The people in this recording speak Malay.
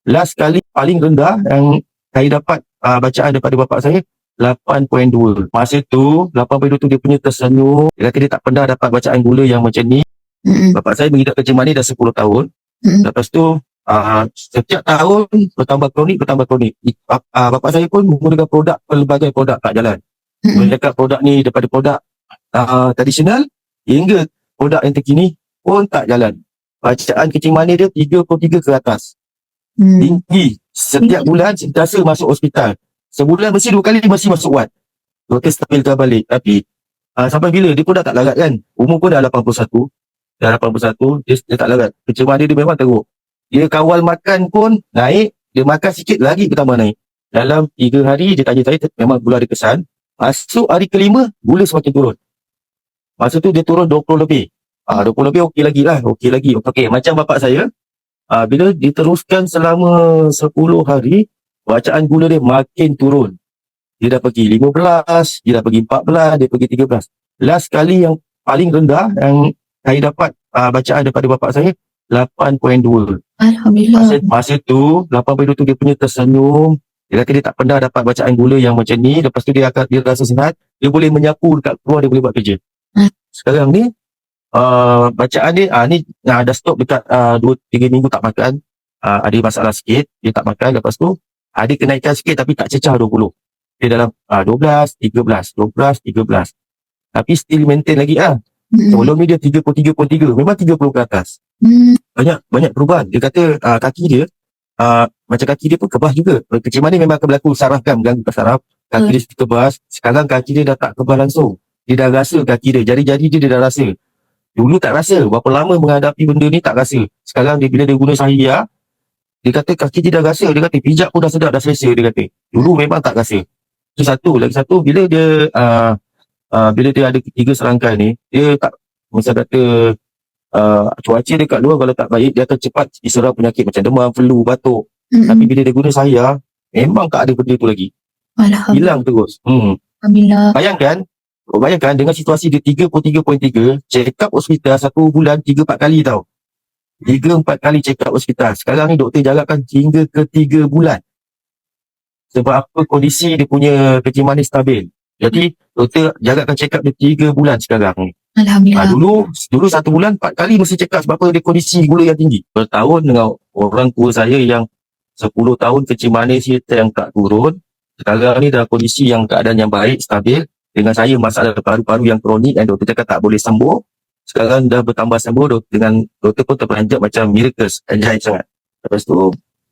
Last kali paling rendah yang saya dapat bacaan daripada bapak saya 8.2. Masa tu 8.2 tu dia punya tersenyum. Dia kata dia tak pernah dapat bacaan gula yang macam ni. Bapak saya mengidap kencing manis dah 10 tahun. Lepas tu setiap tahun bertambah kronik. Bapak saya pun menggunakan produk, pelbagai produk tak jalan. Mereka produk ni daripada produk tradisional hingga produk yang terkini pun tak jalan. Bacaan kencing manis dia 33 ke atas. Tinggi. Setiap bulan sentiasa masuk hospital. Sebulan mesti 2 kali masih masuk wad. Doktor stabilkan balik. Tapi sampai bila dia pun dah tak larat kan. Umur pun dah 81. Dia tak larat. Kencing manis dia memang teruk. Dia kawal makan pun naik. Dia makan sikit lagi bertambah naik. Dalam 3 hari dia tanya saya, memang gula dia kesan. Masuk hari kelima, gula semakin turun. Masa tu dia turun 20 lebih. 20 lebih okey lagi lah. Okey, macam bapak saya, bila diteruskan selama 10 hari, bacaan gula dia makin turun. Dia dah pergi 15, dia dah pergi 14, dia pergi 13. Last kali yang paling rendah yang saya dapat bacaan daripada bapak saya 8.2. Alhamdulillah. Masa tu 8.2 tu dia punya tersenyum. Dia kata dia tak pernah dapat bacaan gula yang macam ni. Lepas tu dia rasa sihat, dia boleh menyapu dekat keluar, dia boleh buat kerja. Sekarang ni bacaan dia ni dah stop dekat 2-3 minggu tak makan. Ada masalah sikit, dia tak makan. Lepas tu ada kenaikan sikit tapi tak cecah 20. Dia dalam 12, 13, 12, 13. Tapi still maintain lagi Sebelum ni dia 33.3, memang 30 ke atas. Banyak perubahan. Dia kata kaki dia macam kaki dia pun kebas juga. Kencing manis memang akan berlaku saraf kan, mengganggu saraf. Kaki dia kebas. Sekarang kaki dia dah tak kebas langsung. Dia dah rasa kaki dia, jari-jari dia dah rasa. Dulu tak rasa. Berapa lama menghadapi benda ni tak rasa. Sekarang bila dia guna Sahia, dia kata kaki dia dah rasa. Dia kata pijak pun dah sedap, dah selesa. Dia kata dulu memang tak rasa. Itu satu. Lagi satu, bila dia ada 3 serangkai ni, dia tak, misal kata cuaca dekat luar kalau tak baik, dia akan cepat diserang penyakit macam demam, flu, batuk. Tapi bila dia guna Sahia, memang tak ada benda tu lagi. Hilang terus. Alhamdulillah. Bayangkan dengan situasi dia 33.3, check up hospital 1 bulan 3-4 kali tau. 3-4 kali check up hospital. Sekarang ni doktor jarakkan hingga ke 3 bulan. Sebab apa? Kondisi dia punya kencing manis stabil. Jadi doktor jarakkan check up dia 3 bulan sekarang ni. Alhamdulillah. Dulu 1 bulan 4 kali mesti check up sebab apa? Dia kondisi gula yang tinggi. Bertahun dengan orang tua saya yang 10 tahun kencing manis yang tak turun. Sekarang ni dalam kondisi yang keadaan yang baik, stabil. Dengan saya masalah paru-paru yang kronik dan doktor cakap tak boleh sembuh. Sekarang dah bertambah sembuh dengan doktor pun terperanjat macam miracles. Ajaib sangat. Lepas tu